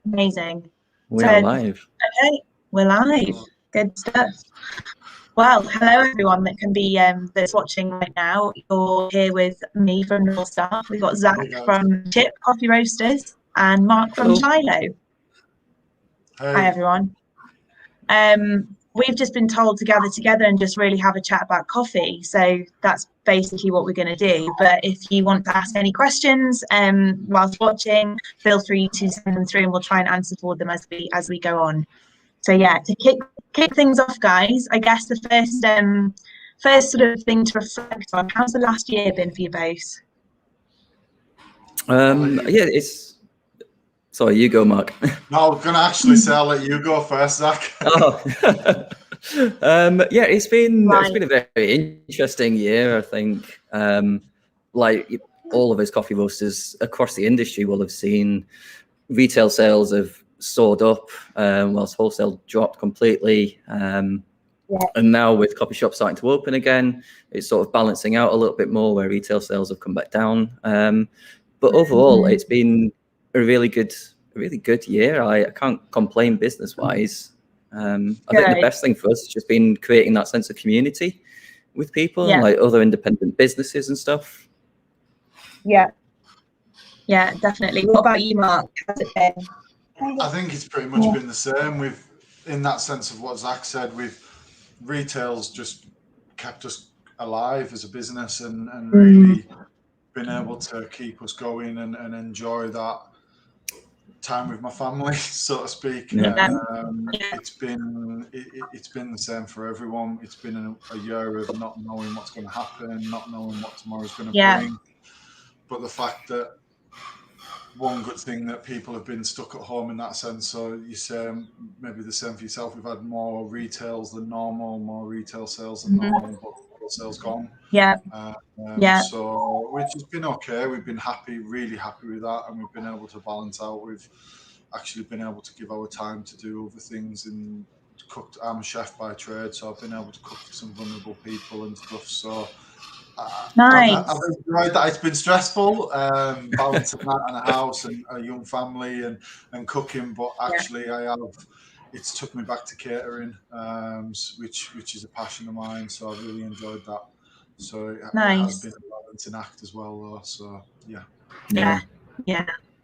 Amazing. We are live. Okay, we're live. Good stuff. Well, hello everyone that can be that's watching right now. You're here with me from North Star. We've got Zach from Chipp Coffee Roasters and Mark from Shiloh. Hi everyone. We've just been told to gather together and just really have a chat about coffee. So that's basically what we're going to do. But if you want to ask any questions whilst watching, feel free to send them through and we'll try and answer for them as we go on. So yeah, to kick things off, guys, I guess the first sort of thing to reflect on, how's the last year been for you both? Yeah, it's... Sorry, you go, Mark. No, I was going to actually say I'll let you go first, Zach. Oh. Yeah, it's been a very interesting year, I think. Like all of us coffee roasters across the industry will have seen retail sales have soared up, whilst wholesale dropped completely. And now with coffee shops starting to open again, it's sort of balancing out a little bit more where retail sales have come back down. But overall, it's been a really good year. I can't complain business-wise. I think the best thing for us has just been creating that sense of community with people, like other independent businesses and stuff. Yeah, definitely. What about you, Mark? How's it been? I think it's pretty much been the same. In that sense of what Zach said, retail's just kept us alive as a business and really been able to keep us going and enjoy that time with my family, so to speak. It's been the same for everyone. It's been a year of not knowing what's going to happen, not knowing what tomorrow's going to bring. But the fact that one good thing that people have been stuck at home in that sense. So you say maybe the same for yourself. We've had more retails than normal, more retail sales than normal, but sales gone. So which has been okay. We've been really happy with that, and we've been able to balance out. We've actually been able to give our time to do other things and cooked. I'm a chef by trade, so I've been able to cook for some vulnerable people and stuff. So I've enjoyed that. It's been stressful, balancing that and a house and a young family and cooking, but actually it's took me back to catering, which is a passion of mine. So I've really enjoyed that. So it has been a balancing act as well, though. So yeah.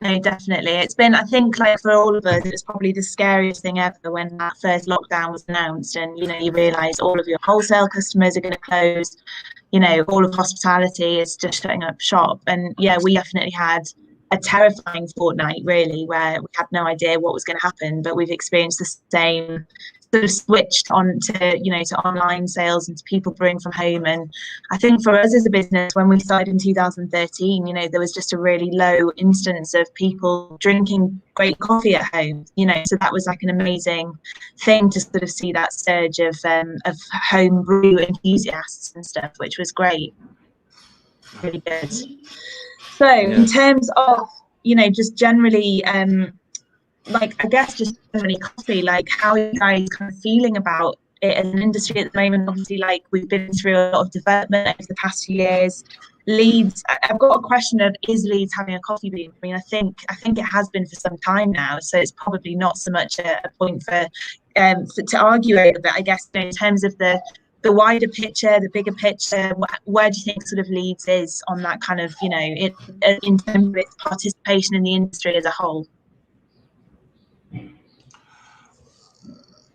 No, definitely. It's been, I think, like for all of us, it's probably the scariest thing ever when that first lockdown was announced, and you realise all of your wholesale customers are going to close. All of hospitality is just shutting up shop, and we definitely had a terrifying fortnight, really, where we had no idea what was going to happen, but we've experienced the same sort of switched on to to online sales and to people brewing from home. And I think for us as a business, when we started in 2013, there was just a really low instance of people drinking great coffee at home, so that was like an amazing thing to sort of see that surge of home brew enthusiasts and stuff, which was great, really good. So in terms of just generally like I guess just generally coffee, like how are you guys kind of feeling about it as an industry at the moment? Obviously, like we've been through a lot of development over the past few years. Leeds, I've got a question of, is Leeds having a coffee boom? I mean, I think it has been for some time now, so it's probably not so much a point for to argue over. But I guess in terms of the wider picture, the bigger picture, where do you think sort of Leeds is on that kind of in terms of its participation in the industry as a whole?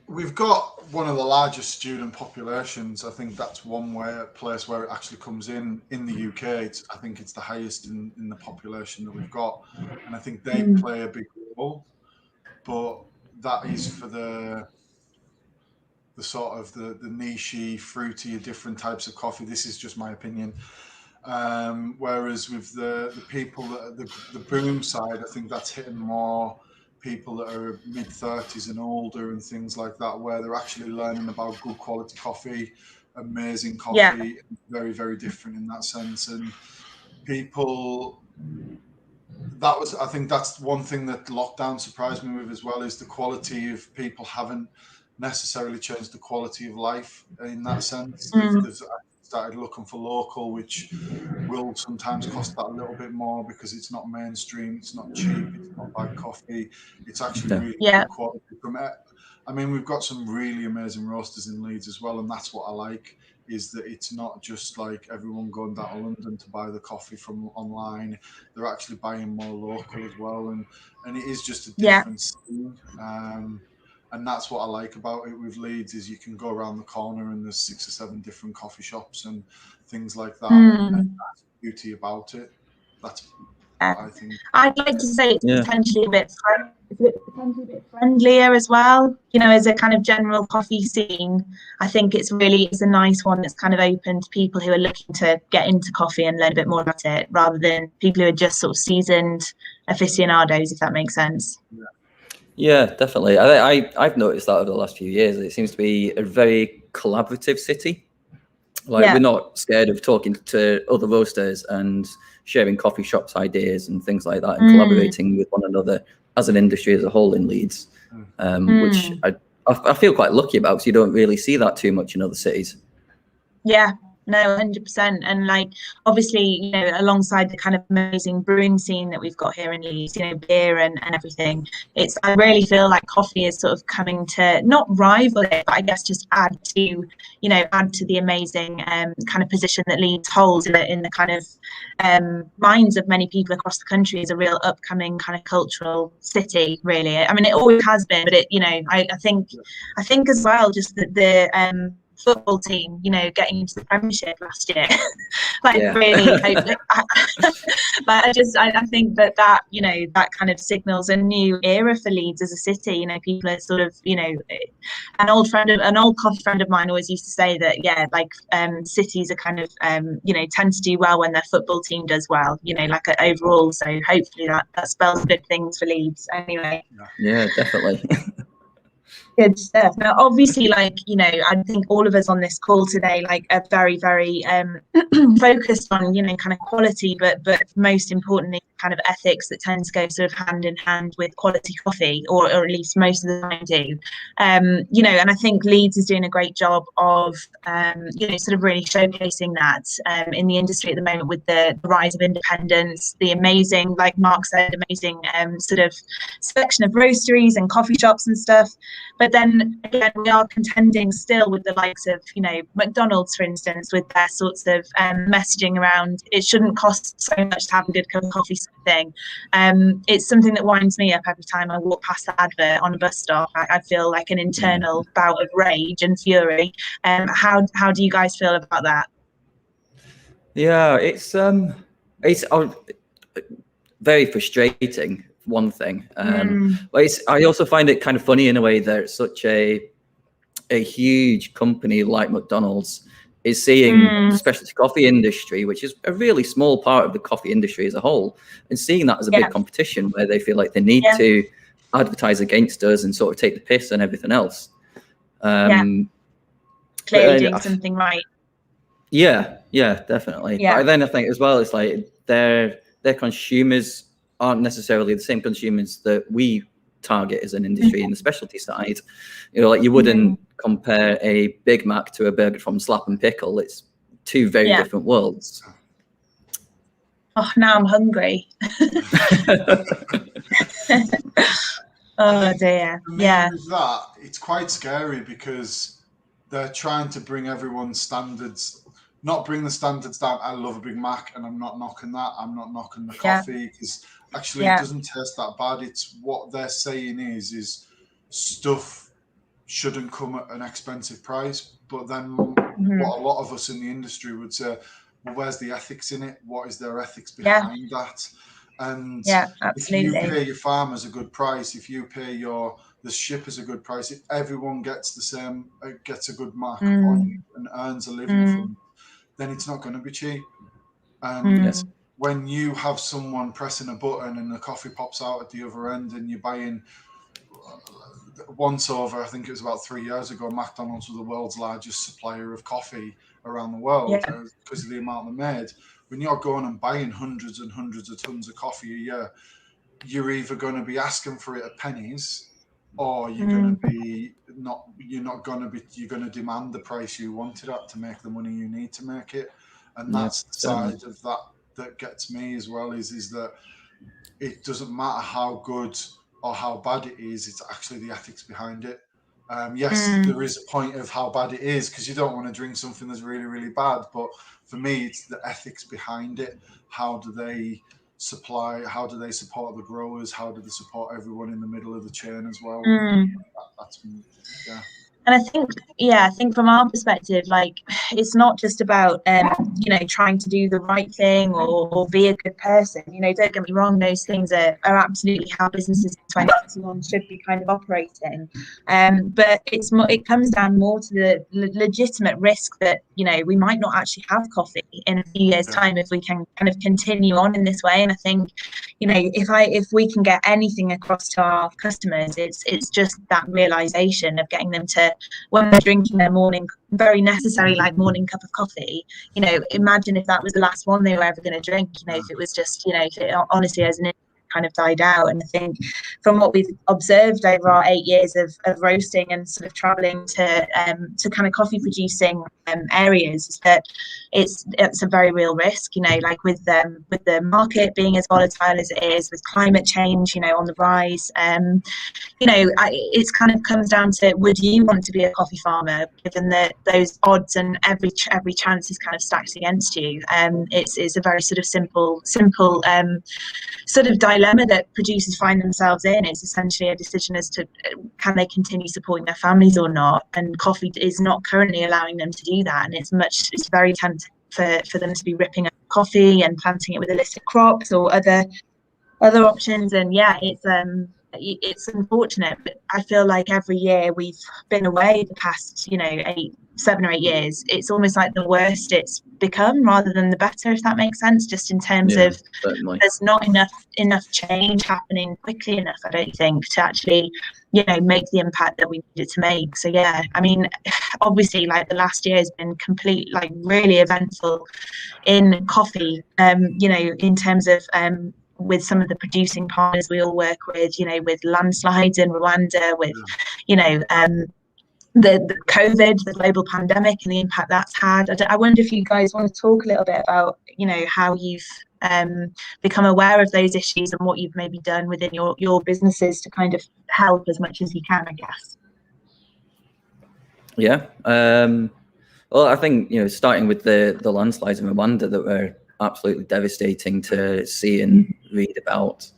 We've got one of the largest student populations. I think that's one place where it actually comes in the UK. I think it's the highest in the population that we've got, and I think they play a big role. But that is for the sort of the niche-y, fruity, different types of coffee. This is just my opinion. Whereas with the people that the boom side, I think that's hitting more people that are mid-30s and older and things like that, where they're actually learning about good quality coffee, amazing coffee, very, very different in that sense. And people, I think that's one thing that lockdown surprised me with as well, is the quality of people haven't necessarily changed the quality of life in that sense. They've started looking for local, which will sometimes cost that a little bit more because it's not mainstream, it's not cheap, it's not bad coffee, it's actually really good quality from it. I mean, we've got some really amazing roasters in Leeds as well, and that's what I like, is that it's not just like everyone going down to London to buy the coffee from online. They're actually buying more local as well, and it is just a different scene. And that's what I like about it with Leeds, is you can go around the corner and there's 6 or 7 different coffee shops and things like that. And that's the beauty about it. That's what I think. I'd like to say it's potentially a bit friendlier as well. You know, as a kind of general coffee scene, I think it's a nice one that's kind of open to people who are looking to get into coffee and learn a bit more about it, rather than people who are just sort of seasoned aficionados, if that makes sense. Yeah, definitely. I've noticed that over the last few years. It seems to be a very collaborative city. Like, we're not scared of talking to other roasters and sharing coffee shops ideas and things like that, and collaborating with one another as an industry as a whole in Leeds, which I feel quite lucky about, because you don't really see that too much in other cities. Yeah. No, 100%. And like, obviously, you know, alongside the kind of amazing brewing scene that we've got here in Leeds, you know, beer and everything, I really feel like coffee is sort of coming to not rival it, but I guess just add to the amazing kind of position that Leeds holds in the kind of minds of many people across the country as a real upcoming kind of cultural city, really. I mean, it always has been, but I think as well, just that the football team, you know, getting into the Premiership last year, really, but I think that you know, that kind of signals a new era for Leeds as a city. You know, people are sort of, you know, an old coffee friend of mine always used to say that cities are kind of you know, tend to do well when their football team does well, you know, like overall. So hopefully that spells good things for Leeds anyway. Yeah, definitely. Good stuff. Now, obviously, like, you know, I think all of us on this call today, like, are very, very focused on, you know, kind of quality, but most importantly, kind of ethics that tend to go sort of hand in hand with quality coffee, or at least most of the time do. You know, and I think Leeds is doing a great job of, you know, sort of really showcasing that in the industry at the moment, with the rise of independence, the amazing, like Mark said, amazing sort of selection of roasteries and coffee shops and stuff. But then again, we are contending still with the likes of, you know, McDonald's, for instance, with their sorts of messaging around it shouldn't cost so much to have a good cup of coffee thing. It's something that winds me up every time I walk past the advert on a bus stop. I feel like an internal bout of rage and fury. How do you guys feel about that? Yeah, it's very frustrating, one thing. But I also find it kind of funny in a way that such a huge company like McDonald's is seeing the specialty coffee industry, which is a really small part of the coffee industry as a whole, and seeing that as a big competition where they feel like they need to advertise against us and sort of take the piss and everything else. Clearly doing something right. Yeah, definitely. But then I think as well, it's like their consumers aren't necessarily the same consumers that we target as an industry in the specialty side. You know, like, you wouldn't compare a Big Mac to a burger from Slap and Pickle. It's two very different worlds. Oh, now I'm hungry. Oh dear. With that, it's quite scary, because they're trying to bring everyone's standards, not bring the standards down. I love a Big Mac, and I'm not knocking that. I'm not knocking the coffee, because actually it doesn't taste that bad. It's what they're saying is stuff shouldn't come at an expensive price. But then what a lot of us in the industry would say, well, where's the ethics in it? What is their ethics behind that? And if you pay your farmers a good price, if you pay the shippers a good price, if everyone gets the same, gets a good mark on you and earns a living from it, then it's not going to be cheap. And when you have someone pressing a button and the coffee pops out at the other end, and you're buying once over, I think it was about 3 years ago, McDonald's was the world's largest supplier of coffee around the world because of the amount they made. When you're going and buying hundreds and hundreds of tons of coffee a year, you're either going to be asking for it at pennies, or you're going to be you're going to demand the price you want it at to make the money you need to make it. And Yeah, that's the certainly. side of that gets me as well, is that it doesn't matter how good or how bad it is, it's actually the ethics behind it. Yes, there is a point of how bad it is, because you don't want to drink something that's really, really bad. But for me, it's the ethics behind it. How do they supply? How do they support the growers? How do they support everyone in the middle of the chain as well? That's yeah. And I think from our perspective, like, it's not just about, trying to do the right thing or be a good person. Don't get me wrong, those things are absolutely how businesses in 2021 should be kind of operating. But it comes down more to the legitimate risk that, we might not actually have coffee in a few years' time if we can kind of continue on in this way. And I think, if we can get anything across to our customers, it's just that realization of getting them to, when they're drinking their very necessary morning cup of coffee, imagine if that was the last one they were ever going to drink, if it was just, if it honestly as an kind of died out. And I think from what we've observed over our 8 years of roasting and sort of traveling to kind of coffee producing areas, is that it's a very real risk, like with the market being as volatile as it is, with climate change, on the rise. It's kind of comes down to, would you want to be a coffee farmer, given that those odds and every chance is kind of stacked against you? It's a very sort of simple sort of dilemma that producers find themselves in. It's essentially a decision as to can they continue supporting their families or not, and coffee is not currently allowing them to do that, and it's very tempting for them to be ripping up coffee and planting it with illicit crops or other options. And it's unfortunate, but I feel like every year we've been away the past 7 or 8 years, it's almost like the worse it's become rather than the better, if that makes sense, just in terms of certainly. There's not enough change happening quickly enough, I don't think, to actually make the impact that we needed to make. So I mean, obviously, like, the last year has been really eventful in coffee, in terms of with some of the producing partners we all work with, with landslides in Rwanda, with the COVID, the global pandemic, and the impact that's had. I wonder if you guys want to talk a little bit about, how you've become aware of those issues and what you've maybe done within your businesses to kind of help as much as you can, I guess. Yeah. Well, I think, starting with the landslides in Rwanda that were absolutely devastating to see and read about.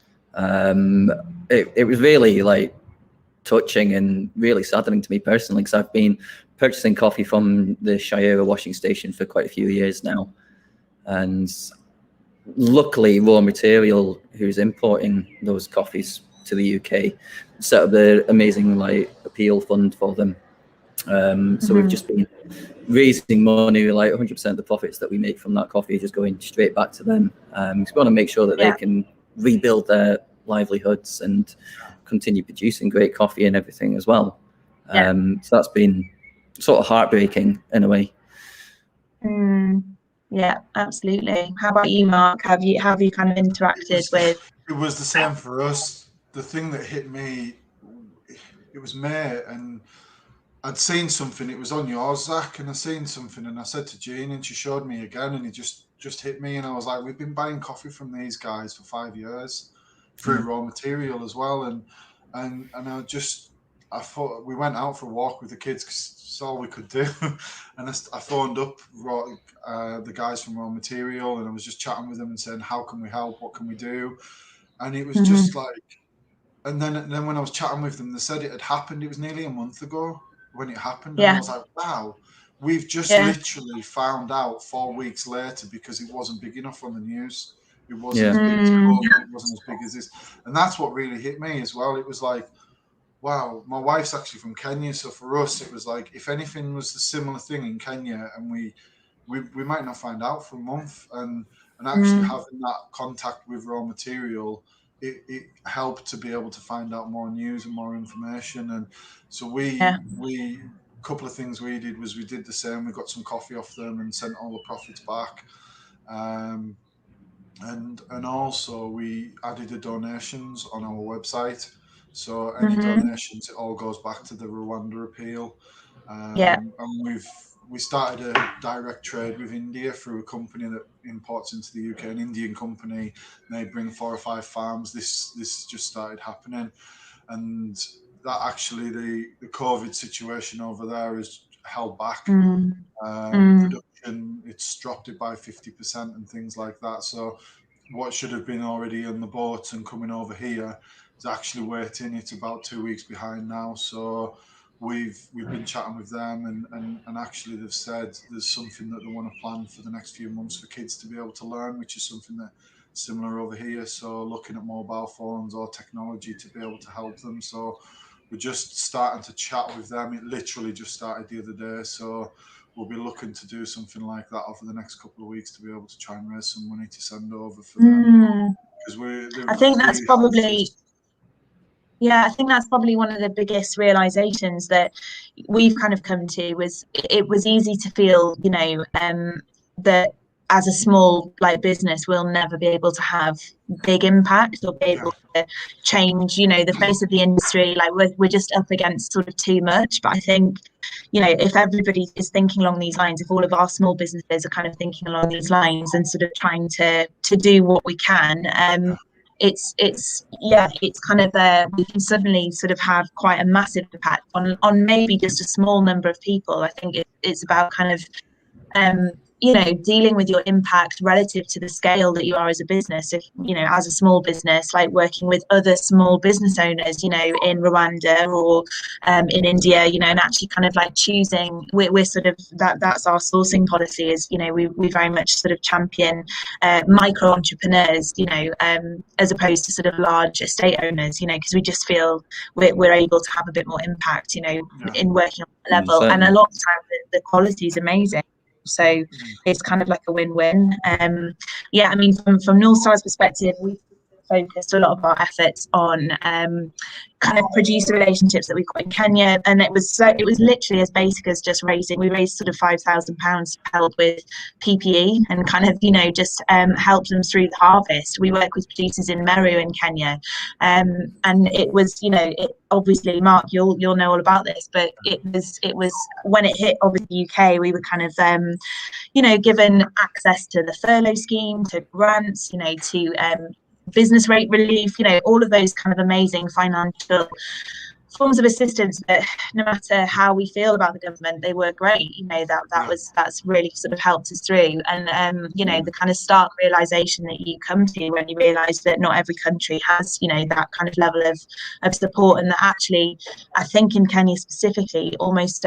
It was really touching and really saddening to me personally, because I've been purchasing coffee from the Shiloh washing station for quite a few years now, and luckily Raw Material, who's importing those coffees to the UK, set up the amazing appeal fund for them. So we've just been raising money, 100% of the profits that we make from that coffee is just going straight back to them. So we want to make sure that they can rebuild their livelihoods and continue producing great coffee and everything as well. So that's been sort of heartbreaking in a way. Yeah, absolutely. How about you, Mark? Have you kind of interacted with? It was the same for us. The thing that hit me, it was May, and I'd seen something. It was on yours, Zach, and I seen something, and I said to Jean, and she showed me again, and it just hit me, and I was like, we've been buying coffee from these guys for 5 years through Raw Material as well, and I thought, we went out for a walk with the kids because it's all we could do, and I phoned up the guys from Raw Material, and I was just chatting with them and saying, how can we help? What can we do? And it was just and then when I was chatting with them, they said it had happened. It was nearly a month ago when it happened, and I was like, wow, we've just literally found out 4 weeks later, because it wasn't big enough on the news. It wasn't as big as COVID, it wasn't as big as this. And that's what really hit me as well. It was like, wow, my wife's actually from Kenya, so for us it was like, if anything was a similar thing in Kenya, and we might not find out for a month, and actually having that contact with Raw Material, it helped to be able to find out more news and more information. And so we couple of things we did was we did the same. We got some coffee off them and sent all the profits back, and also we added the donations on our website. So any donations, it all goes back to the Rwanda appeal. And we started a direct trade with India through a company that imports into the UK, an Indian company. They bring 4 or 5 farms. This just started happening, and that actually the COVID situation over there has held back production. It's dropped it by 50% and things like that. So what should have been already on the boats and coming over here is actually waiting. It's about 2 weeks behind now. So we've been chatting with them, and actually they've said there's something that they want to plan for the next few months for kids to be able to learn, which is something that similar over here. So looking at mobile phones or technology to be able to help them. So we're just starting to chat with them. It literally just started the other day. So we'll be looking to do something like that over the next couple of weeks to be able to try and raise some money to send over for them. Because I think that's probably... Yeah, I think that's probably one of the biggest realizations that we've kind of come to. Was it was easy to feel, you know, that as a small business, we'll never be able to have big impact or be able to change, you know, the face of the industry. Like we're just up against sort of too much. But I think, you know, if everybody is thinking along these lines, if all of our small businesses are kind of thinking along these lines and sort of trying to do what we can, it's kind of we can suddenly sort of have quite a massive impact on maybe just a small number of people. I think it's about kind of you know, dealing with your impact relative to the scale that you are as a business. If, you know, as a small business, like working with other small business owners, you know, in Rwanda or in India, you know, and actually kind of like choosing, we're sort of, that's our sourcing policy is, you know, we very much sort of champion micro entrepreneurs, you know, as opposed to sort of large estate owners, you know, because we just feel we're able to have a bit more impact, you know, in working on that level. And a lot of the time the quality is amazing. So it's kind of like a win-win. Yeah, I mean, from North Star's perspective, we focused a lot of our efforts on kind of producer relationships that we got in Kenya, and it was literally as basic as just we raised sort of £5,000 to help with PPE and kind of, you know, just help them through the harvest. We work with producers in Meru in Kenya, and it was, you know, obviously, Mark, you'll know all about this, but it was when it hit obviously UK, we were kind of you know, given access to the furlough scheme, to grants, you know, to business rate relief, you know, all of those kind of amazing financial forms of assistance that no matter how we feel about the government, they were great. You know, that's really sort of helped us through. And you know, the kind of stark realization that you come to when you realize that not every country has, you know, that kind of level of support, and that actually, I think in Kenya specifically, almost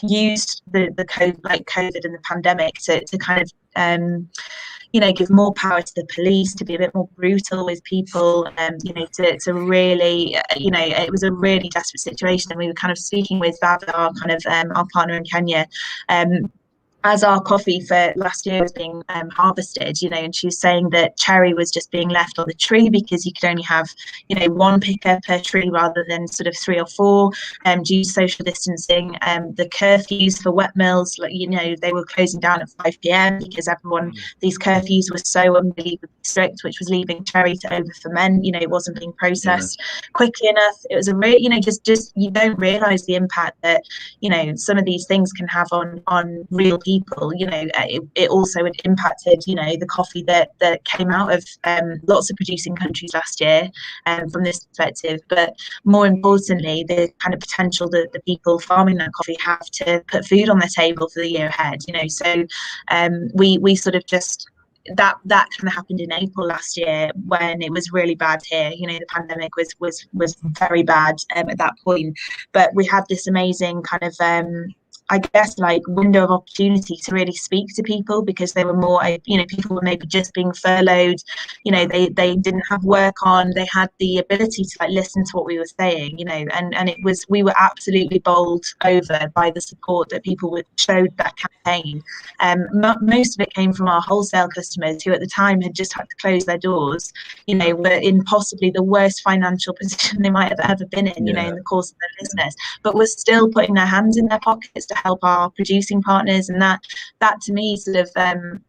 used the COVID and the pandemic to kind of you know, give more power to the police, to be a bit more brutal with people, you know, to really, you know, it was a really desperate situation. And we were kind of speaking with Bava, our kind of our partner in Kenya, as our coffee for last year was being harvested, you know, and she was saying that cherry was just being left on the tree because you could only have, you know, one picker per tree rather than sort of 3 or 4, due to social distancing. The curfews for wet mills, like, you know, they were closing down at 5 p.m. because these curfews were so unbelievably strict, which was leaving cherry to over ferment. You know, it wasn't being processed quickly enough. It was a real, you know, just you don't realize the impact that, you know, some of these things can have on real people. You know, it also impacted, you know, the coffee that came out of lots of producing countries last year, from this perspective. But more importantly, the kind of potential that the people farming that coffee have to put food on their table for the year ahead. You know, so we sort of just that kind of happened in April last year when it was really bad here. You know, the pandemic was very bad at that point, but we had this amazing kind of I guess like window of opportunity to really speak to people, because they were more, you know, people were maybe just being furloughed, you know, they didn't have work on, they had the ability to like listen to what we were saying, you know, and it was, we were absolutely bowled over by the support that people showed that campaign. Most of it came from our wholesale customers who at the time had just had to close their doors, you know, were in possibly the worst financial position they might have ever been in, you know, in the course of their business, but were still putting their hands in their pockets to help our producing partners, and that to me sort of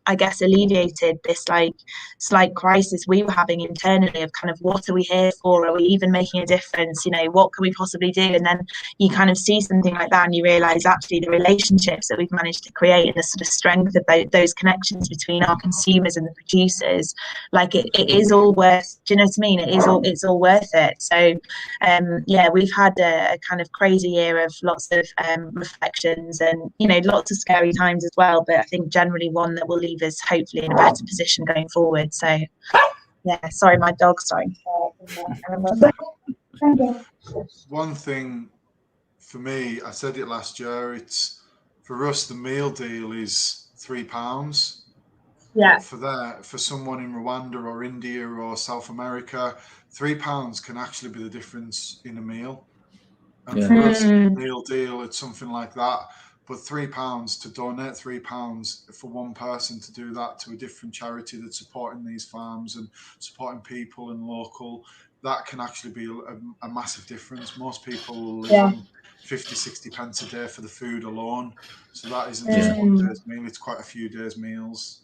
I guess alleviated this like slight crisis we were having internally of kind of, what are we here for? Are we even making a difference? You know, what can we possibly do? And then you kind of see something like that and you realize actually the relationships that we've managed to create and the sort of strength of those connections between our consumers and the producers, like it is all worth, do you know what I mean? It's all worth it. So yeah, we've had a kind of crazy year of lots of reflections and, you know, lots of scary times as well, but I think generally one that will leave us hopefully in a better position going forward. So yeah, sorry, my dog's starting to One thing for me, I said it last year, it's for us the meal deal is £3. yeah. But for someone in Rwanda or India or South America, £3 can actually be the difference in a meal. And for us, a meal deal, it's something like that. But £3 to donate £3 for one person to do that to a different charity that's supporting these farms and supporting people and local, that can actually be a massive difference. Most people will live on 50, 60 pence a day for the food alone. So that isn't just one day's meal, it's quite a few days' meals.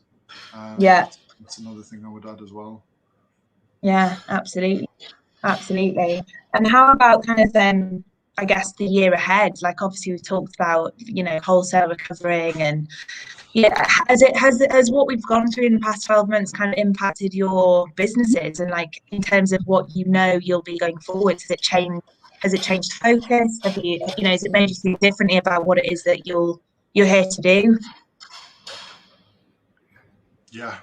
That's another thing I would add as well. Yeah, absolutely. And how about kind of I guess the year ahead? Like obviously we've talked about, you know, wholesale recovering, and yeah, has what we've gone through in the past 12 months kind of impacted your businesses, and like in terms of what you know you'll be going forward? Has it changed focus? Have you know, has it made you think differently about what it is that you're here to do? Yeah.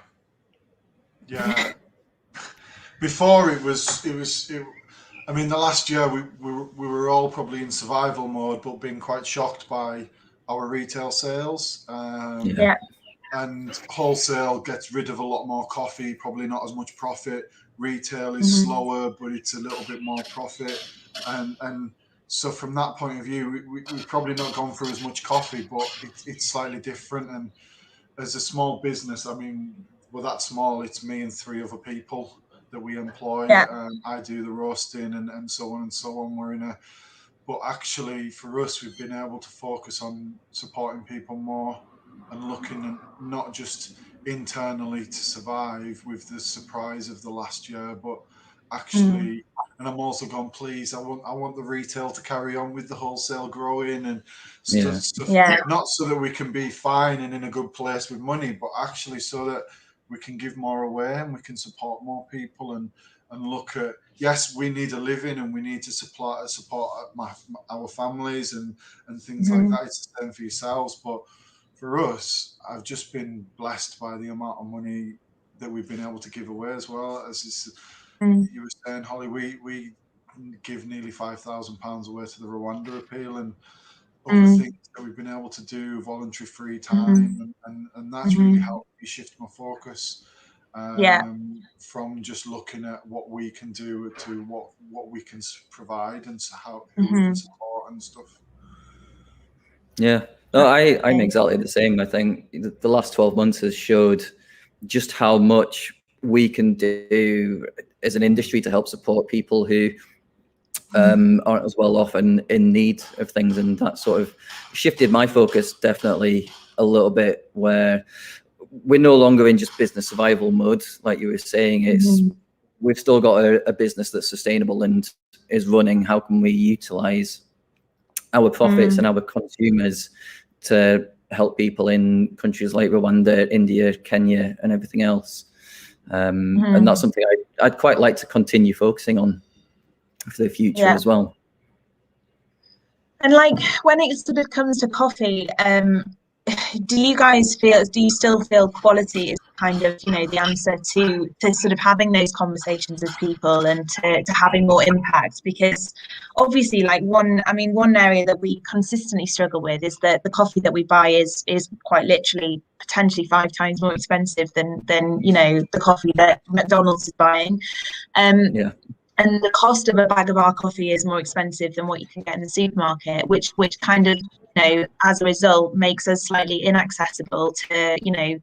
Before it was. I mean, the last year we were all probably in survival mode, but being quite shocked by our retail sales. And wholesale gets rid of a lot more coffee, probably not as much profit. Retail is slower, but it's a little bit more profit. And so from that point of view, we've probably not gone through as much coffee, but it's slightly different. And as a small business, I mean, we're that small, it's me and 3 other people that we employ. I do the roasting and so on and so on. But actually for us, we've been able to focus on supporting people more and looking at not just internally to survive with the surprise of the last year, but actually, and I'm also gone, please, I want the retail to carry on with the wholesale growing and stuff, not so that we can be fine and in a good place with money, but actually so that we can give more away and we can support more people and look at, yes, we need a living and we need to support our families and things like that. It's the same for yourselves, but for us, I've just been blessed by the amount of money that we've been able to give away as well. As you were saying, Holly, we give nearly £5,000 away to the Rwanda Appeal and other things that we've been able to do, voluntary free time, and that's really helped me shift my focus from just looking at what we can do to what we can provide and who we can support and stuff. Yeah. No, I'm exactly the same. I think the last 12 months has showed just how much we can do as an industry to help support people who aren't as well off and in need of things. And that sort of shifted my focus definitely a little bit, where we're no longer in just business survival mode. Like you were saying, we've still got a business that's sustainable and is running. How can we utilize our profits and our consumers to help people in countries like Rwanda, India, Kenya, and everything else? And that's something I'd quite like to continue focusing on for the future as well. And like when it sort of comes to coffee, do you still feel quality is kind of, you know, the answer to sort of having those conversations with people and to having more impact? Because obviously, like one area that we consistently struggle with is that the coffee that we buy is quite literally potentially 5 times more expensive than you know, the coffee that McDonald's is buying. And the cost of a bag of our coffee is more expensive than what you can get in the supermarket, which kind of, you know, as a result makes us slightly inaccessible to, you know,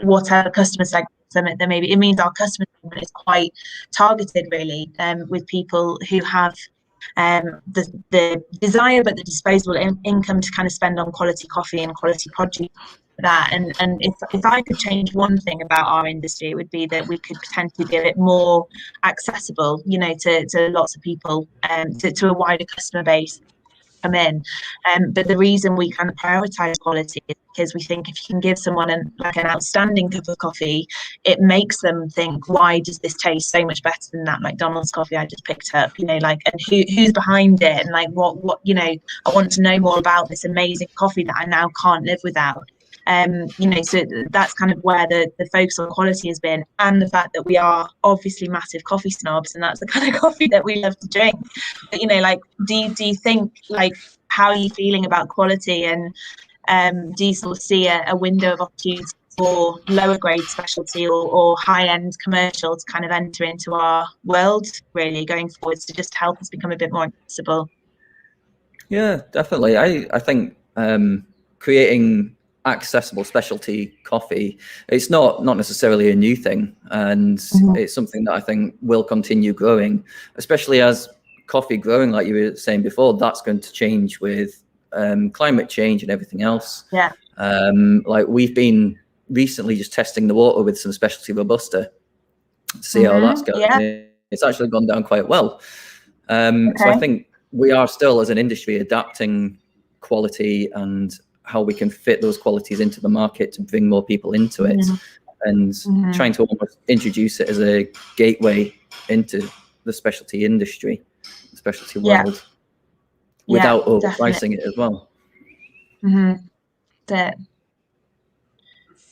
whatever customer segment there may be. It means our customer segment is quite targeted really, with people who have the desire but the disposable income to kind of spend on quality coffee and quality produce. That and if I could change one thing about our industry, it would be that we could potentially be a bit more accessible, you know, to lots of people, to a wider customer base come in. But the reason we kind of prioritize quality is because we think if you can give someone an outstanding cup of coffee, it makes them think, why does this taste so much better than that McDonald's coffee I just picked up? You know, like, and who's behind it, and like what you know, I want to know more about this amazing coffee that I now can't live without. You know, so that's kind of where the focus on quality has been, and the fact that we are obviously massive coffee snobs, and that's the kind of coffee that we love to drink. But you know, like, do you think, like, how are you feeling about quality, and do you sort of see a window of opportunity for lower grade specialty or high end commercial to kind of enter into our world really going forwards to just help us become a bit more accessible? Yeah, definitely. I think creating accessible specialty coffee, it's not necessarily a new thing, and it's something that I think will continue growing, especially as coffee growing, like you were saying before, that's going to change with climate change and everything else. Yeah. Like, we've been recently just testing the water with some specialty Robusta to see how that's going. Yeah. It's actually gone down quite well. So I think we are still, as an industry, adapting quality and how we can fit those qualities into the market to bring more people into it, and trying to almost introduce it as a gateway into the specialty industry, the specialty world, without overpricing it as well.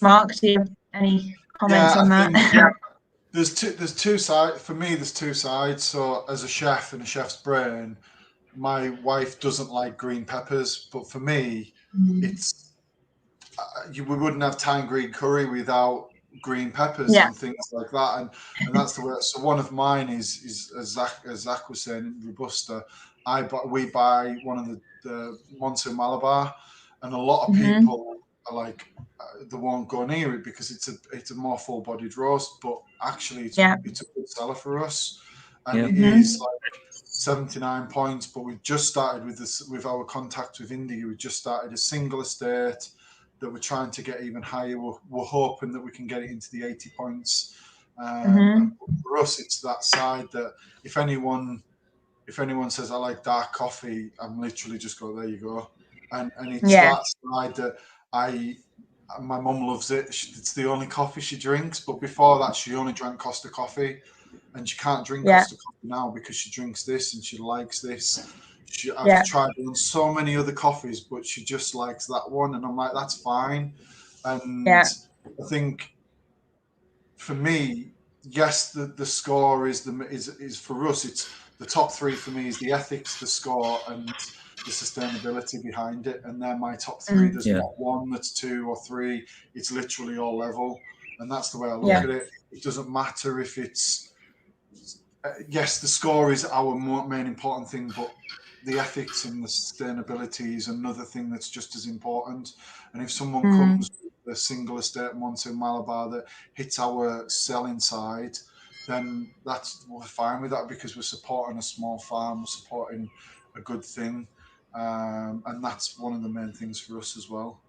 Mark, do you have any comments on that? There's two sides. For me, there's two sides. So as a chef and a chef's brain, my wife doesn't like green peppers, but for me, it's we wouldn't have thyme green curry without green peppers and things like that, and that's the way. So one of mine is as Zach was saying, Robusta. We buy one of the Monte Malabar, and a lot of people are like, they won't go near it because it's a more full-bodied roast, but actually it's a good seller for us, and it is like 79 points. But we just started with our contact with India. We just started a single estate that we're trying to get even higher. We're hoping that we can get it into the 80 points. And for us, it's that side that if anyone says I like dark coffee, I'm literally just go, there you go. And it's that side that my mum loves it. It's the only coffee she drinks, but before that she only drank Costa coffee, and she can't drink Costa coffee now because she drinks this and she likes this. I've tried on so many other coffees, but she just likes that one, and I'm like, that's fine. And I think for me, yes, the score is for us. It's the top three for me is the ethics, the score, and the sustainability behind it, and they're my top three. There's not one that's two or three. It's literally all level, and that's the way I look at it. It doesn't matter if it's yes, the score is our main important thing, but the ethics and the sustainability is another thing that's just as important. And if someone comes with a single estate Monte Malabar that hits our selling side, then we're fine with that, because we're supporting a small farm, we're supporting a good thing, and that's one of the main things for us as well.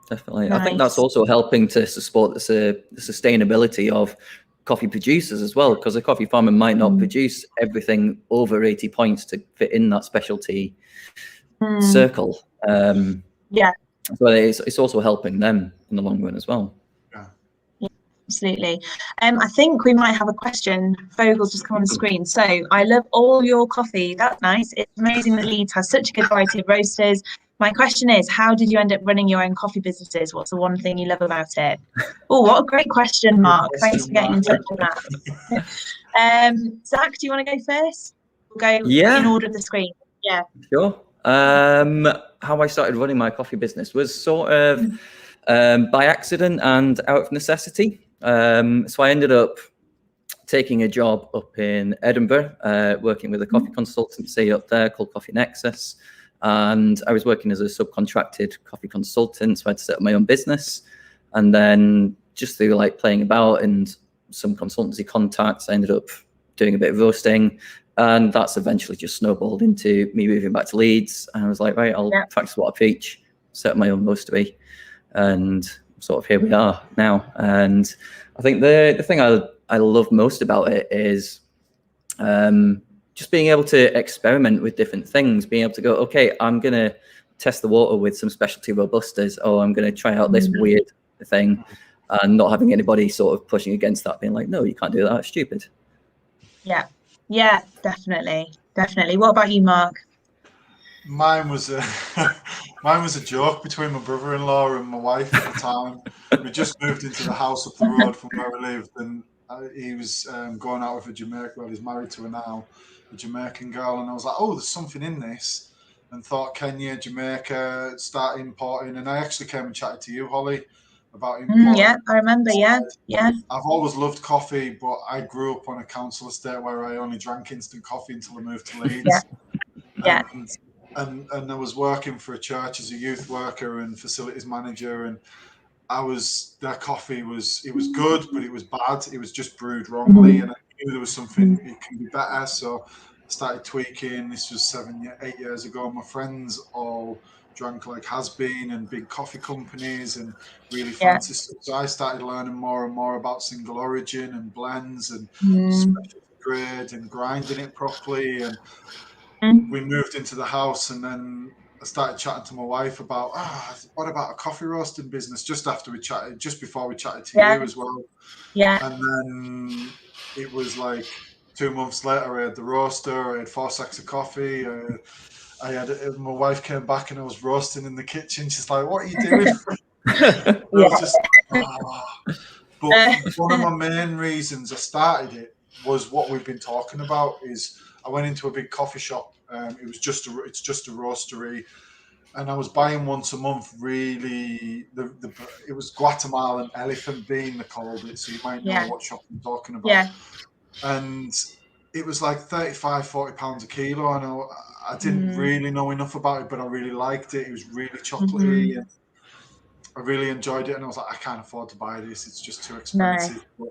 Definitely. Nice. I think that's also helping to support the sustainability of coffee producers as well, because a coffee farmer might not produce everything over 80 points to fit in that specialty circle. So it's also helping them in the long run as well. Absolutely. I think we might have a question. Vogel's just come on the screen. So, I love all your coffee. That's nice. It's amazing that Leeds has such a good variety of roasters. My question is, how did you end up running your own coffee businesses? What's the one thing you love about it? Oh, what a great question, Mark. Thanks for getting in touch with that. Zach, do you want to go first? We'll go in order of the screen. Yeah. Sure. How I started running my coffee business was sort of by accident and out of necessity. So I ended up taking a job up in Edinburgh, working with a coffee consultancy up there called Coffee Nexus. And I was working as a subcontracted coffee consultant, so I had to set up my own business. And then just through like playing about and some consultancy contacts, I ended up doing a bit of roasting. And that's eventually just snowballed into me moving back to Leeds. And I was like, right, I'll practice what I preach, set up my own roastery, and sort of here we are now. And I think the thing I love most about it is just being able to experiment with different things, being able to go, okay, I'm going to test the water with some specialty Robustas, or I'm going to try out this weird thing, and not having anybody sort of pushing against that, being like, no, you can't do that, it's stupid. Yeah, definitely. What about you, Mark? Mine was a joke between my brother-in-law and my wife at the time. We just moved into the house up the road from where we lived, and he was going out with a Jamaican. Well, he's married to her now, a Jamaican girl, and I was like, oh, there's something in this, and thought Kenya, Jamaica, start importing. And I actually came and chatted to you, Holly, about importing. Yeah, I remember. Yeah. I've always loved coffee, but I grew up on a council estate where I only drank instant coffee until I moved to Leeds. And I was working for a church as a youth worker and facilities manager, and their coffee was good, but it was bad. It was just brewed wrongly, and I knew there was something it can be better. So I started tweaking. This was 8 years ago. My friends all drank like Has Been and big coffee companies and really fancy stuff. So I started learning more and more about single origin and blends and specialty grade and grinding it properly. And we moved into the house, and then I started chatting to my wife about, what about a coffee roasting business? Just before we chatted to you as well. Yeah. And then it was like 2 months later, I had the roaster, I had 4 sacks of coffee. My wife came back and I was roasting in the kitchen. She's like, what are you doing? I was just, But one of my main reasons I started it was what we've been talking about. Is I went into a big coffee shop. It's just a roastery, and I was buying once a month. Really, it was Guatemalan elephant bean, they called it. So you might know what shop I'm talking about. Yeah. And it was like 35, 40 pounds a kilo. And I didn't really know enough about it, but I really liked it. It was really chocolatey, and I really enjoyed it. And I was like, I can't afford to buy this. It's just too expensive. No.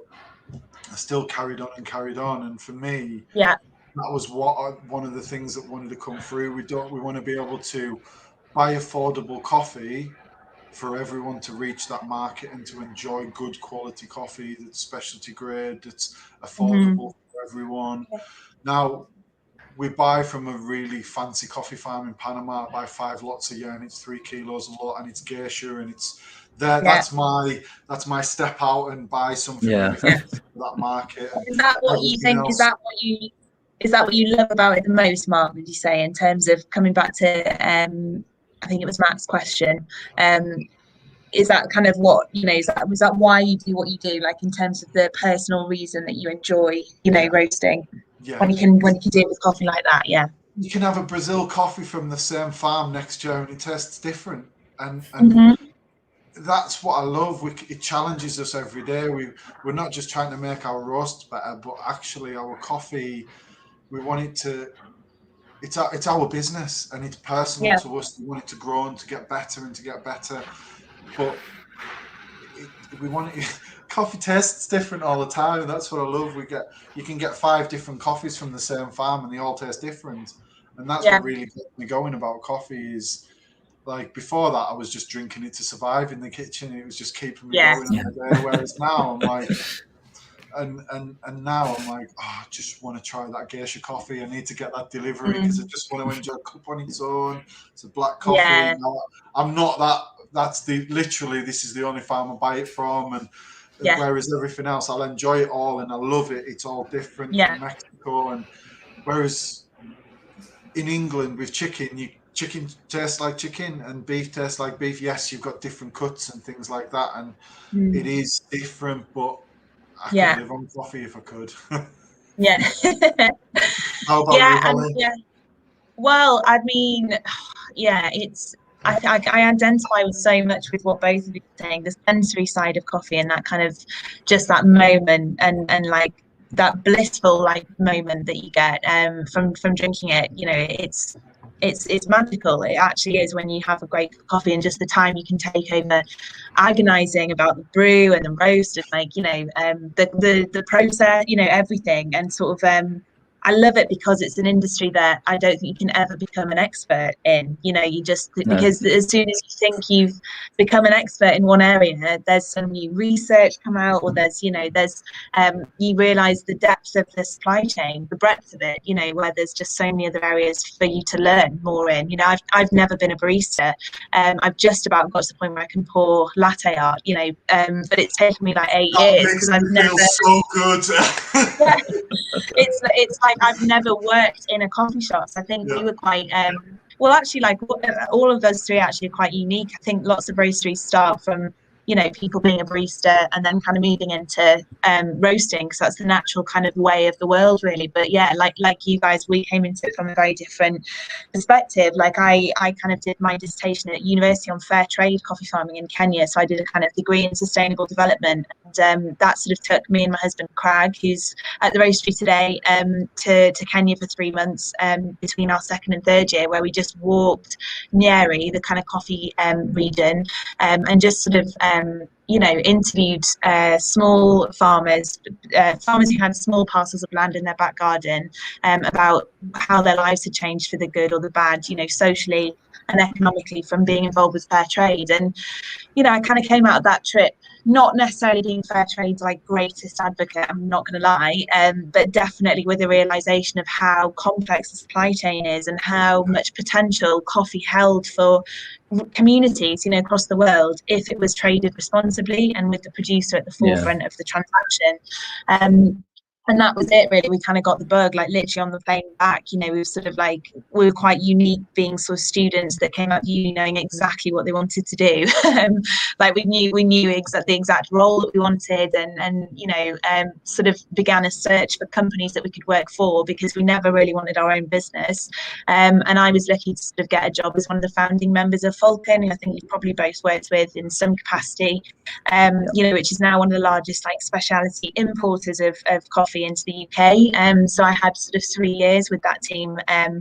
But I still carried on. And for me, that was one of the things that wanted to come through. We want to be able to buy affordable coffee for everyone to reach that market and to enjoy good quality coffee that's specialty grade, that's affordable for everyone. Now, we buy from a really fancy coffee farm in Panama. I buy 5 lots a year, and it's 3 kilos a lot, and it's geisha, and it's there. That's my step out and buy something for that market. Is that what you think? Is that what you love about it the most, Mark? Would you say, in terms of coming back to I think it was Matt's question. Is that kind of what, was that why you do what you do, like in terms of the personal reason that you enjoy, roasting? When you can do it with coffee like that, You can have a Brazil coffee from the same farm next year and it tastes different. And that's what I love. It challenges us every day. We're not just trying to make our roasts better, but actually our coffee, we want it to, it's our business and it's personal to us. We want it to grow and to get better and to get better. But we want it. Coffee tastes different all the time. That's what I love. You can get 5 different coffees from the same farm and they all taste different. And that's what really gets me going about coffee. Is like before that I was just drinking it to survive in the kitchen. It was just keeping me going all day. Whereas now I'm like, and now I'm like, I just want to try that geisha coffee. I need to get that delivery because I just want to enjoy a cup on its own. It's a black coffee. Yeah. Now, I'm not that. That's literally this is the only farm I buy it from, and whereas everything else I'll enjoy it all and I love it. It's all different from Mexico, and whereas in England with chicken, chicken tastes like chicken and beef tastes like beef. Yes, you've got different cuts and things like that, and it is different, but I could live on coffee if I could. How about you, Holly? Well, I mean, it's I identify with so much with what both of you are saying, the sensory side of coffee and that kind of just that moment and like that blissful like moment that you get from drinking it. It's magical. It actually is when you have a great coffee, and just the time you can take over agonizing about the brew and the roast and like the process, everything, and sort of I love it because it's an industry that I don't think you can ever become an expert in. You know, you just, because as soon as you think you've become an expert in one area, there's some new research come out, or there's, you know, there's, you realize the depth of the supply chain, the breadth of it, you know, where there's just so many other areas for you to learn more in. You know, I've never been a barista. I've just about got to the point where I can pour latte art, you know, but it's taken me like 8 years because I've never. So good. Yeah. It's like I've never worked in a coffee shop. So I think we were quite well, actually, like all of us three actually are quite unique. I think lots of roasteries start from, you know, people being a barista and then kind of moving into roasting, because that's the natural kind of way of the world, really. But yeah, like you guys, we came into it from a very different perspective. Like I kind of did my dissertation at university on fair trade coffee farming in Kenya, so I did a kind of degree in sustainable development, and that sort of took me and my husband Craig, who's at the roastery today, to Kenya for 3 months between our second and third year, where we just walked Nyeri, the kind of coffee region, and just sort of you know, interviewed small farmers who had small parcels of land in their back garden, about how their lives had changed for the good or the bad, you know, socially and economically, from being involved with fair trade. And you know, I kind of came out of that trip not necessarily being fair trade's like greatest advocate, I'm not going to lie, but definitely with a realization of how complex the supply chain is and how much potential coffee held for communities, you know, across the world, if it was traded responsibly and with the producer at the forefront of the transaction. And that was it, really. We kind of got the bug, like literally on the plane back. You know, we were sort of like, we were quite unique, being sort of students that came out of uni knowing exactly what they wanted to do. Like we knew the exact role that we wanted, and you know, sort of began a search for companies that we could work for, because we never really wanted our own business. And I was lucky to sort of get a job as one of the founding members of Falcon, who I think you've probably both worked with in some capacity. You know, which is now one of the largest like specialty importers of coffee into the UK. So I had sort of 3 years with that team,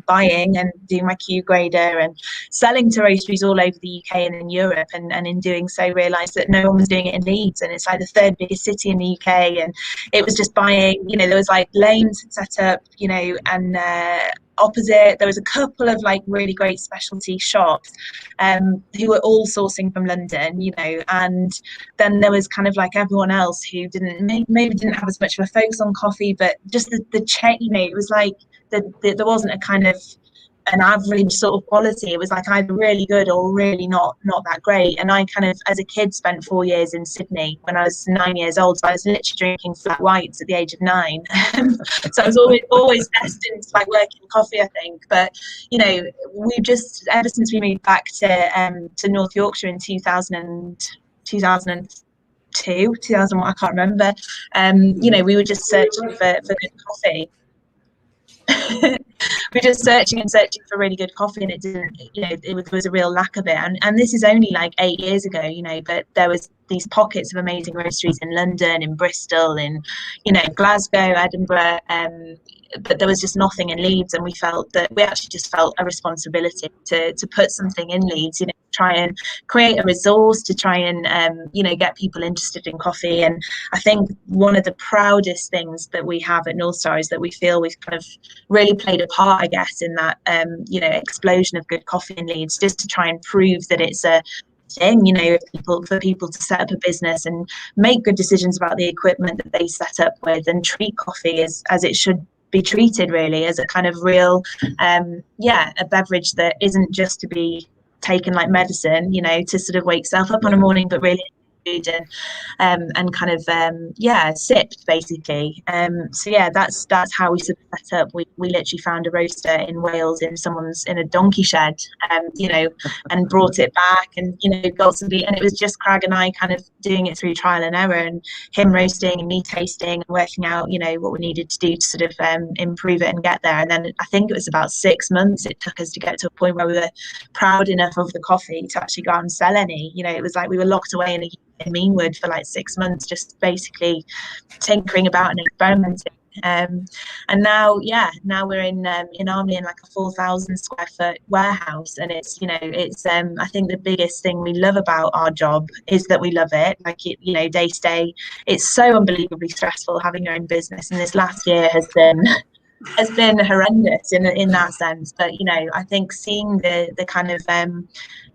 buying and doing my Q grader and selling to roasteries all over the UK and in Europe, and in doing so realised that no one was doing it in Leeds, and it's like the third biggest city in the UK, and it was just buying, you know, there was like lanes set up, you know, and opposite there was a couple of like really great specialty shops who were all sourcing from London, you know, and then there was kind of like everyone else who maybe didn't have as much of a focus on coffee, but just the check, you know, it was like there wasn't a kind of an average sort of quality. It was like either really good or really not that great. And I kind of, as a kid, spent 4 years in Sydney when I was 9 years old, so I was literally drinking flat whites at the age of 9. So I was always destined to like work in coffee, I think. But you know, we just, ever since we moved back to North Yorkshire in 2002, I can't remember, you know, we were just searching for good coffee. We're just searching for really good coffee, and it didn't, you know, there was a real lack of it. And this is only like 8 years ago, you know, but there was these pockets of amazing roasteries in London, in Bristol, in, you know, Glasgow, Edinburgh, but there was just nothing in Leeds, and we actually just felt a responsibility to put something in Leeds, you know, try and create a resource to try and you know, get people interested in coffee. And I think one of the proudest things that we have at North Star is that we feel we've kind of really played a part, I guess, in that you know, explosion of good coffee in Leeds, just to try and prove that it's a thing, you know, for people to set up a business and make good decisions about the equipment that they set up with, and treat coffee as it should be treated, really, as a kind of real a beverage that isn't just to be taken like medicine, you know, to sort of wake yourself up on a morning, but really food and kind of sipped, basically. So yeah, that's how we sort of set up. We literally found a roaster in Wales in a donkey shed, you know, and brought it back, and you know, got some, and it was just Craig and I kind of doing it through trial and error, and him roasting and me tasting and working out, you know, what we needed to do to sort of improve it and get there. And then I think it was about 6 months it took us to get to a point where we were proud enough of the coffee to actually go out and sell any. You know, it was like we were locked away in Meanwood for like 6 months, just basically tinkering about and experimenting. And now we're in Armley in like a 4,000 square foot warehouse, and it's, you know, it's I think the biggest thing we love about our job is that we love it. Like, it, you know, day to day, it's so unbelievably stressful having your own business, and this last year has been has been horrendous in that sense. But I think seeing the kind of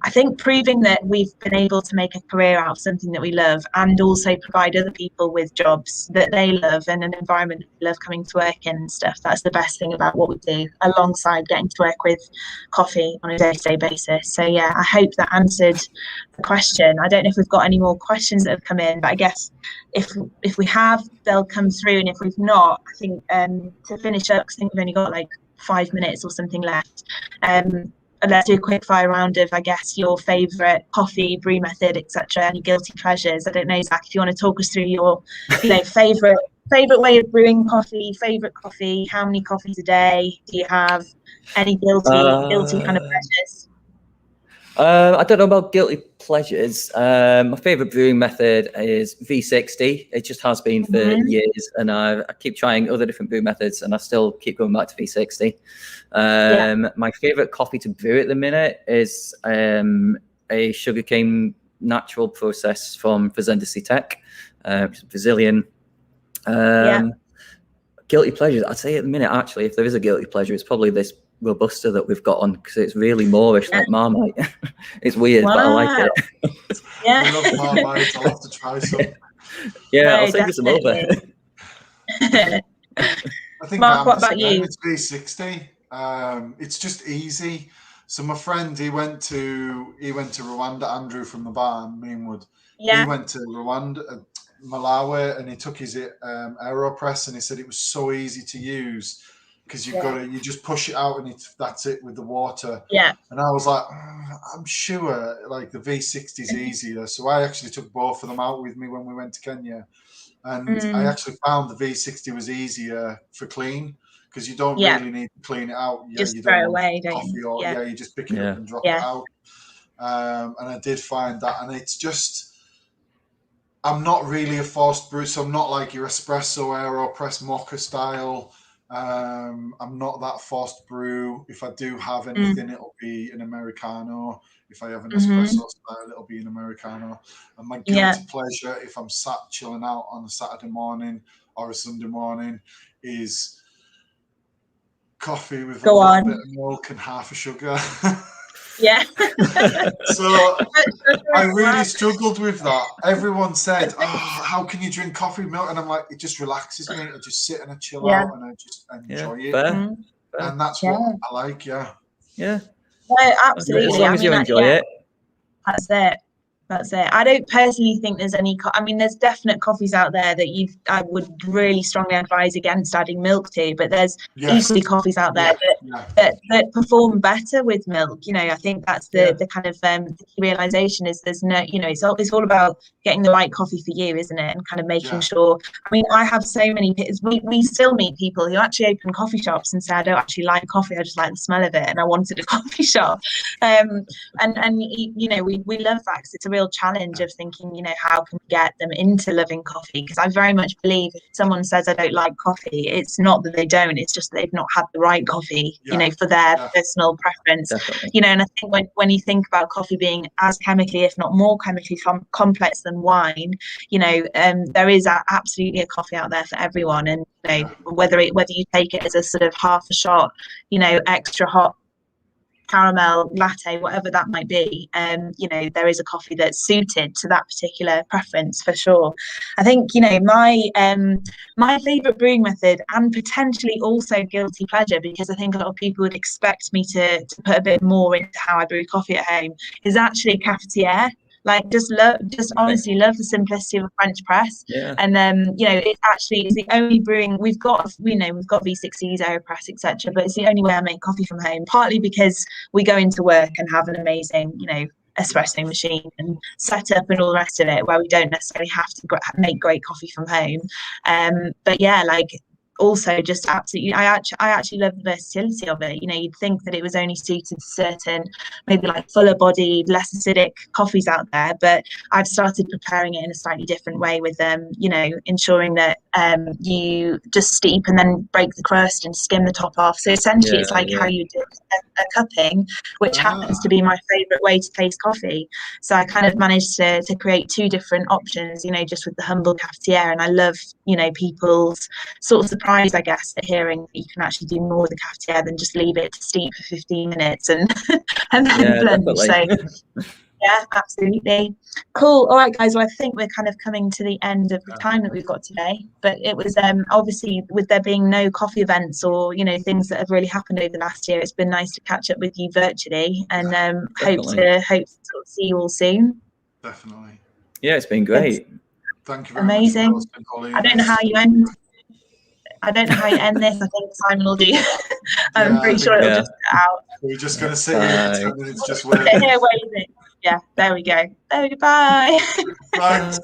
I think proving that we've been able to make a career out of something that we love, and also provide other people with jobs that they love and an environment that they love coming to work in and stuff. That's the best thing about what we do, alongside getting to work with coffee on a day-to-day basis. So yeah, I hope that answered the question. I don't know if we've got any more questions that have come in, but I guess if we have, they'll come through, and if we've not, I think to finish up, because I think we've only got like 5 minutes or something left. Let's do a quick fire round of, I guess, your favourite coffee, brew method, etc. Any guilty pleasures? I don't know, Zach, if you want to talk us through your, favourite way of brewing coffee, favourite coffee. How many coffees a day do you have? Any guilty kind of pleasures? I don't know about guilty pleasures. My favourite brewing method is V60. It just has been for years, and I keep trying other different brew methods, and I still keep going back to V60. My favourite coffee to brew at the minute is a sugarcane natural process from Fazenda Tech, Brazilian. Guilty pleasures, I'd say at the minute, actually, if there is a guilty pleasure, it's probably this Robusta that we've got on, because it's really Moorish, like Marmite. It's weird, but I like it. I love Marmite. I'll have to try some. Yeah, I'll send you some over. I think, Mark, what about you? It's V60. It's just easy. So my friend, he went to Rwanda. Andrew from the bar in Meanwood. He went to Rwanda, Malawi, and he took his AeroPress, and he said it was so easy to use, because you just push it out and that's it with the water. And I was like, I'm sure like the V60 is easier. So I actually took both of them out with me when we went to Kenya, and I actually found the V60 was easier for clean, because you don't really need to clean it out. Just you throw don't it away, want don't you? coffee, you just pick it up and drop it out. And I did find that, and it's just, I'm not really a fast brew, so I'm not like your espresso AeroPress mocha style. I'm not that fast brew. If I do have anything, it'll be an Americano. If I have an espresso style, it'll be an Americano. And my guilty pleasure, if I'm sat chilling out on a Saturday morning or a Sunday morning, is coffee with a little bit of milk and half a sugar. So I really struggled with that. Everyone said, how can you drink coffee with milk? And I'm like, it just relaxes me. I just sit and I chill out, and I just enjoy it. Fair. And that's what I like. No, absolutely. As long as you enjoy it. That's it. I don't personally think there's any. There's definite coffees out there that I would really strongly advise against adding milk to. But there's equally coffees out there that perform better with milk. I think that's the kind of the key realization is there's no. It's all about getting the right coffee for you, isn't it? And kind of making sure. I have so many. We still meet people who actually open coffee shops and say, I don't actually like coffee. I just like the smell of it, and I wanted a coffee shop. And we love that, because it's a real challenge of thinking, how can we get them into loving coffee? Because I very much believe if someone says I don't like coffee, it's not that they don't, it's just they've not had the right coffee, for their personal preference. Definitely. And I think when you think about coffee being as chemically, if not more chemically complex than wine, there is absolutely a coffee out there for everyone. And whether you take it as a sort of half a shot, extra hot caramel latte, whatever that might be, there is a coffee that's suited to that particular preference for sure. I think my favorite brewing method, and potentially also guilty pleasure, because I think a lot of people would expect me to put a bit more into how I brew coffee at home, is actually cafetiere. Like just honestly love the simplicity of a French press. And it actually is the only brewing we've got. We've got V60s, AeroPress, etc. But it's the only way I make coffee from home. Partly because we go into work and have an amazing, espresso machine and setup and all the rest of it, where we don't necessarily have to make great coffee from home. But also just absolutely, I actually love the versatility of it. You'd think that it was only suited to certain, maybe like fuller bodied, less acidic coffees out there, but I've started preparing it in a slightly different way with them, ensuring that you just steep and then break the crust and skim the top off. So essentially it's like how you do a cupping, which happens to be my favorite way to taste coffee. So I kind of managed to create two different options, just with the humble cafetiere, and I love you know, people's sort of surprise, I guess, at hearing that you can actually do more with the cafetiere than just leave it to steep for 15 minutes and and then blend. So yeah, absolutely. Cool. All right, guys. Well, I think we're kind of coming to the end of the time that we've got today. But it was obviously, with there being no coffee events or, you know, things that have really happened over the last year, it's been nice to catch up with you virtually, and hope to sort of see you all soon. Definitely. Yeah, it's been great. Thank you very Amazing. much. I don't know how you end. I don't know how you end this. I think Simon will do. I'm pretty sure it'll just get out. We're just going to sit here for 10 minutes just waiting. Sit here waiting. Yeah, there we go. There we go. Bye. Thanks.